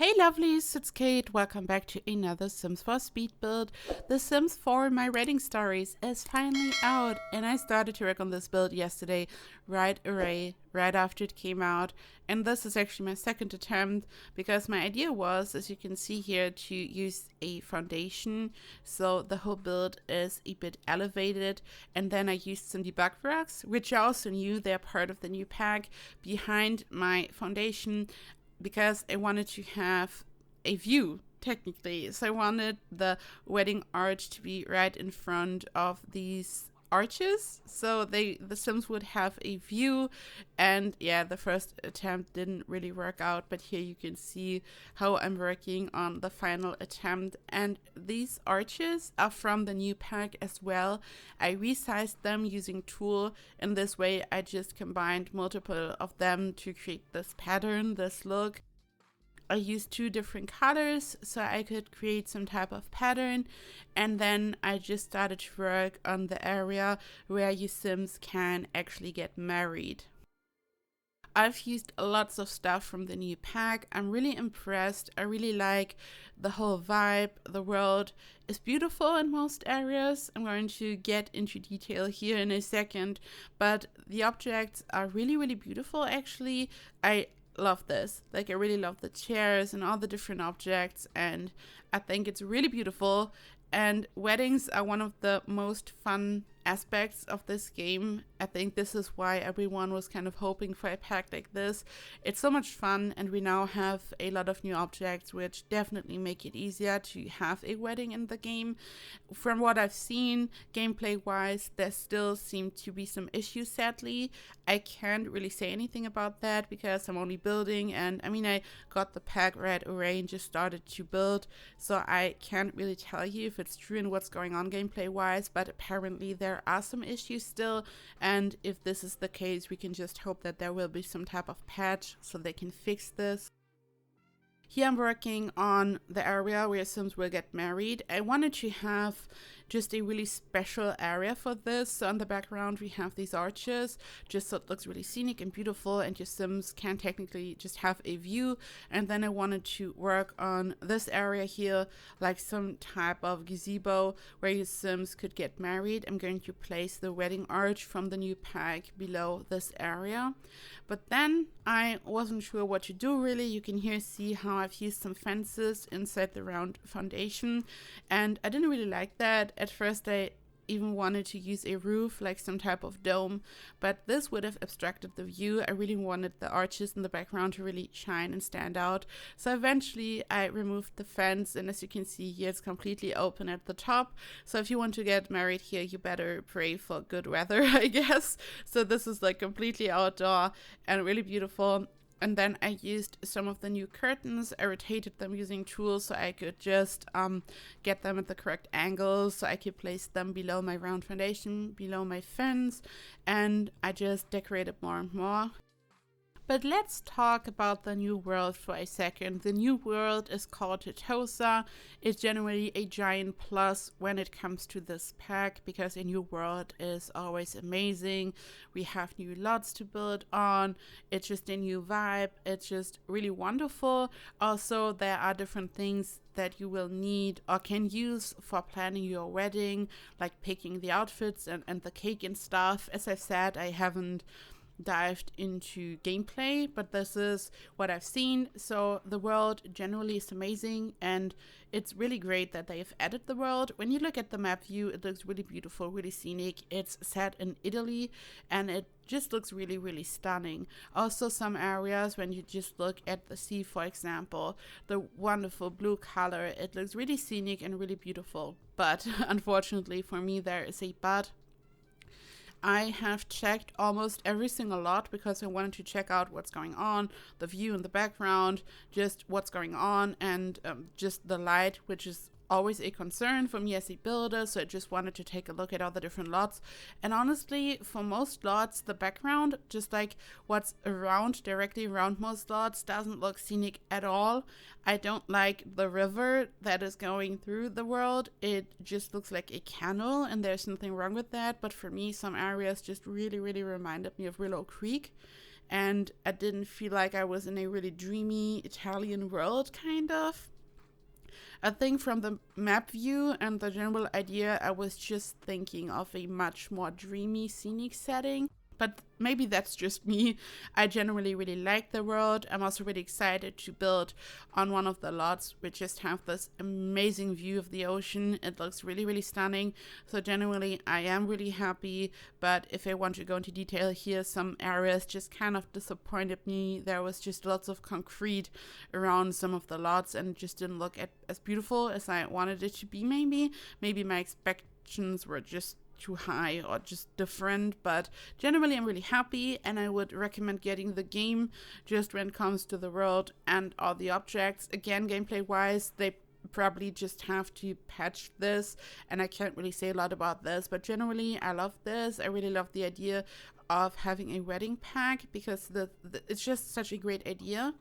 Hey lovelies, it's Kate. Welcome back to another Sims 4 speed build. The Sims 4 My Wedding Stories is finally out, and I started to work on this build yesterday, right after it came out. And this is actually my second attempt because my idea was, as you can see here, to use a foundation so the whole build is a bit elevated. And then I used some debug rocks, which I also knew they're part of the new pack, behind my foundation, because I wanted to have a view, technically. So I wanted the wedding arch to be right in front of these arches, so the Sims would have a view. And yeah, the first attempt didn't really work out, but here you can see how I'm working on the final attempt. And these arches are from the new pack as well. I resized them using tool. In this way, I just combined multiple of them to create this pattern, this look. I used two different colors so I could create some type of pattern, and then I just started to work on the area where you Sims can actually get married. I've used lots of stuff from the new pack. I'm really impressed. I really like the whole vibe. The world is beautiful in most areas. I'm going to get into detail here in a second, but the objects are really, really beautiful actually. I love this. Like, I really love the chairs and all the different objects, and I think it's really beautiful. And weddings are one of the most fun aspects of this game. I think this is why everyone was kind of hoping for a pack like this. It's so much fun, and we now have a lot of new objects which definitely make it easier to have a wedding in the game. From what I've seen, gameplay wise, there still seem to be some issues, sadly. I can't really say anything about that because I'm only building, and I mean, I got the pack right away and just started to build, so I can't really tell you if it's true and what's going on gameplay wise, but apparently there are some issues still. And if this is the case, we can just hope that there will be some type of patch so they can fix this. Here I'm working on the area where Sims will get married. I wanted to have just a really special area for this. So on the background we have these arches, just so it looks really scenic and beautiful, and your Sims can technically just have a view. And then I wanted to work on this area here, like some type of gazebo where your Sims could get married. I'm going to place the wedding arch from the new pack below this area. But then I wasn't sure what to do really. You can here see how I've used some fences inside the round foundation, and I didn't really like that. At first I even wanted to use a roof, like some type of dome, but this would have obstructed the view. I really wanted the arches in the background to really shine and stand out. So eventually I removed the fence, and as you can see here, it's completely open at the top. So if you want to get married here, you better pray for good weather, I guess. So this is like completely outdoor and really beautiful. And then I used some of the new curtains. I rotated them using tools so I could just get them at the correct angles, so I could place them below my round foundation, below my fence, and I just decorated more and more. But let's talk about the new world for a second. The new world is called Tartosa. It's generally a giant plus when it comes to this pack, because a new world is always amazing. We have new lots to build on. It's just a new vibe. It's just really wonderful. Also, there are different things that you will need or can use for planning your wedding, like picking the outfits and the cake and stuff. As I've said, I haven't dived into gameplay, but this is what I've seen. So the world generally is amazing, and it's really great that they've added the world. When you look at the map view, it looks really beautiful, really scenic. It's set in Italy, and it just looks really, really stunning. Also, some areas, when you just look at the sea, for example, the wonderful blue color, it looks really scenic and really beautiful. But unfortunately for me, there is a but. I have checked almost every single lot because I wanted to check out what's going on, the view in the background, just what's going on, and just the light, which is always a concern for me as a builder. So I just wanted to take a look at all the different lots, and honestly, for most lots, the background, just like what's around, directly around most lots, doesn't look scenic at all. I don't like the river that is going through the world. It just looks like a canal, and there's nothing wrong with that, but for me, some areas just really, really reminded me of Willow Creek. and I didn't feel like I was in a really dreamy Italian world, kind of. I think from the map view and the general idea, I was just thinking of a much more dreamy scenic setting. But maybe that's just me. I generally really like the world. I'm also really excited to build on one of the lots. We just have this amazing view of the ocean. It looks really, really stunning. So generally, I am really happy. But if I want to go into detail here, some areas just kind of disappointed me. There was just lots of concrete around some of the lots and it just didn't look as beautiful as I wanted it to be, maybe. Maybe my expectations were just too high or just different, but generally I'm really happy and I would recommend getting the game just when it comes to the world and all the objects. Again, gameplay wise, they probably just have to patch this and I can't really say a lot about this, but generally I love this. I really love the idea of having a wedding pack because it's just such a great idea.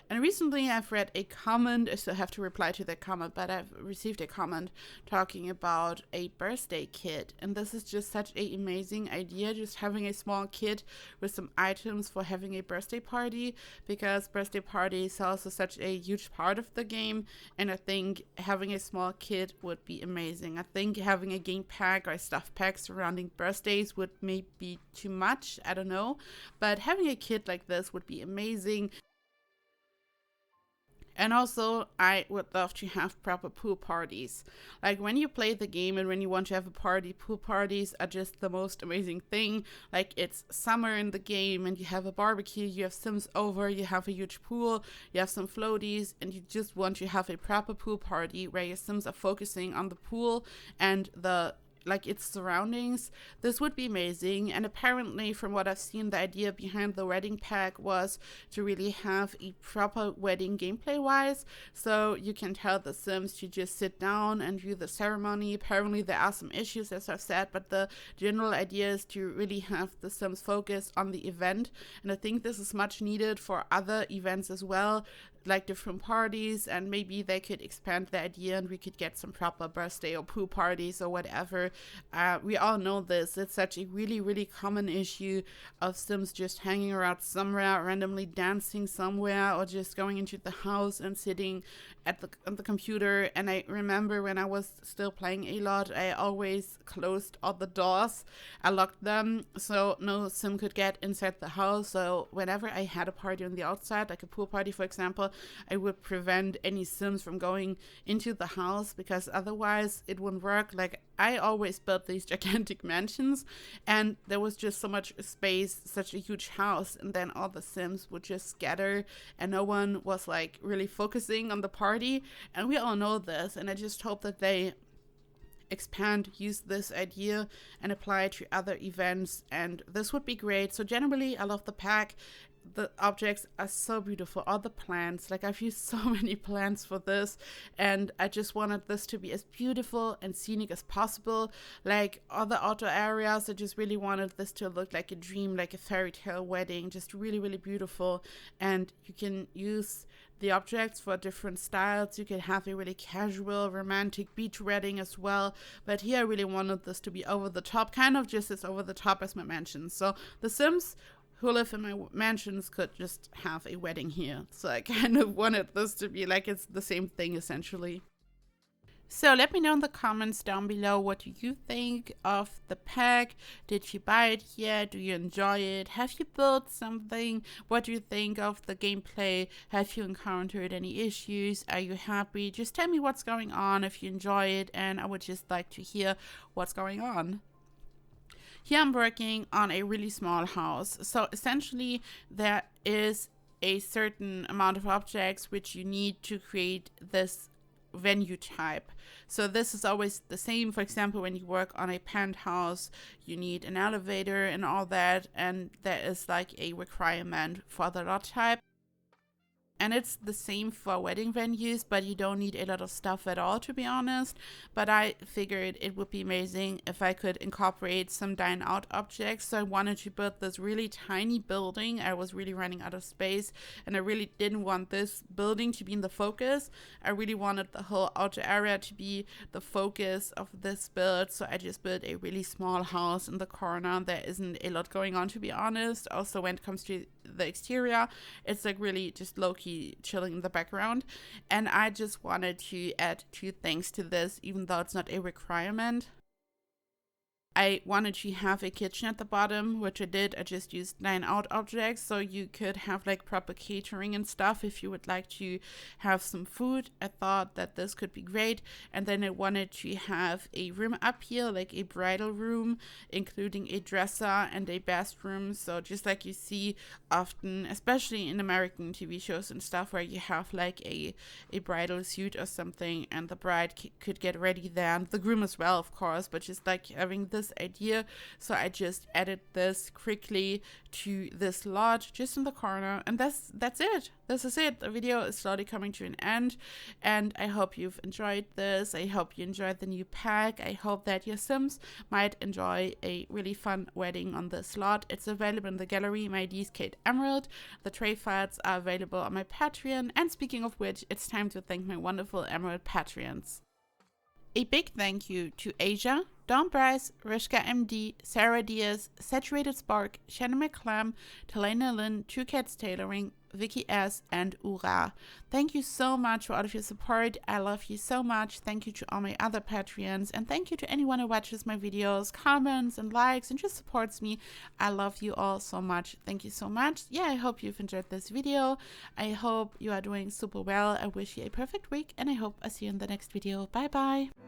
And recently I've read a comment, I still have to reply to that comment, but I've received a comment talking about a birthday kit. And this is just such an amazing idea, just having a small kit with some items for having a birthday party, because birthday parties are also such a huge part of the game. And I think having a small kit would be amazing. I think having a game pack or a stuff pack surrounding birthdays would maybe be too much, I don't know. But having a kit like this would be amazing. And also, I would love to have proper pool parties. Like when you play the game and when you want to have a party, pool parties are just the most amazing thing. Like it's summer in the game and you have a barbecue, you have Sims over, you have a huge pool, you have some floaties, and you just want to have a proper pool party where your Sims are focusing on the pool and its surroundings. This would be amazing. And apparently, from what I've seen, the idea behind the wedding pack was to really have a proper wedding gameplay wise. So you can tell the Sims to just sit down and view the ceremony. Apparently there are some issues, as I've said, but the general idea is to really have the Sims focus on the event. And I think this is much needed for other events as well, like different parties, and maybe they could expand the idea and we could get some proper birthday or pool parties or whatever. We all know this. It's such a really, really common issue of Sims just hanging around somewhere, randomly dancing somewhere, or just going into the house and sitting at the computer. And I remember when I was still playing a lot, I always closed all the doors. I locked them so no Sim could get inside the house. So whenever I had a party on the outside, like a pool party, for example, I would prevent any Sims from going into the house because otherwise it wouldn't work. Like I always built these gigantic mansions and there was just so much space, such a huge house, and then all the Sims would just scatter and no one was like really focusing on the party. And we all know this, and I just hope that they use this idea and apply it to other events, and this would be great. So generally I love the pack. The objects are so beautiful, all the plants, like I've used so many plants for this, and I just wanted this to be as beautiful and scenic as possible. Like all the outdoor areas, I just really wanted this to look like a dream, like a fairy tale wedding, just really, really beautiful. And you can use the objects for different styles. You can have a really casual, romantic beach wedding as well. But here I really wanted this to be over the top, kind of just as over the top as my mansion. So the Sims who live in my mansions could just have a wedding here. So I kind of wanted this to be like it's the same thing essentially. So let me know in the comments down below, what do you think of the pack? Did you buy it yet? Do you enjoy it? Have you built something? What do you think of the gameplay? Have you encountered any issues? Are you happy? Just tell me what's going on if you enjoy it, and I would just like to hear what's going on. Here I'm working on a really small house. So essentially there is a certain amount of objects which you need to create this venue type. So this is always the same. For example, when you work on a penthouse, you need an elevator and all that, and there is like a requirement for the lot type. And it's the same for wedding venues, but you don't need a lot of stuff at all, to be honest. But I figured it would be amazing if I could incorporate some dine out objects. So I wanted to build this really tiny building. I was really running out of space, and I really didn't want this building to be in the focus. I really wanted the whole outer area to be the focus of this build. So I just built a really small house in the corner. There isn't a lot going on, to be honest. Also, when it comes to the exterior. It's like really just low-key chilling in the background. And I just wanted to add 2 things to this, even though it's not a requirement. I wanted to have a kitchen at the bottom, which I did. I just used 9 out objects, so you could have like proper catering and stuff if you would like to have some food. I thought that this could be great. And then I wanted to have a room up here, like a bridal room, including a dresser and a bathroom. So just like you see often, especially in American TV shows and stuff, where you have like a bridal suit or something, and the bride could get ready there, and the groom as well, of course, but just like having this idea. So I just added this quickly to this lot just in the corner, and that's it. This is it. The video is slowly coming to an end, and I hope you've enjoyed this. I hope you enjoyed the new pack. I hope that your Sims might enjoy a really fun wedding on this lot. It's available in the gallery. My ID is KateEmerald. The tray files are available on my Patreon, and speaking of which, it's time to thank my wonderful Emerald Patreons. A big thank you to Asia, Dawn Bryce, Rishka MD, Sarah Diaz, Saturated Spark, Shannon McClam, Talena Lynn, Two Cats Tailoring, Vicky S, and Ura. Thank you so much for all of your support. I love you so much. Thank you to all my other Patreons, and thank you to anyone who watches my videos, comments, and likes, and just supports me. I love you all so much. Thank you so much. Yeah, I hope you've enjoyed this video. I hope you are doing super well. I wish you a perfect week, and I hope I see you in the next video. Bye bye.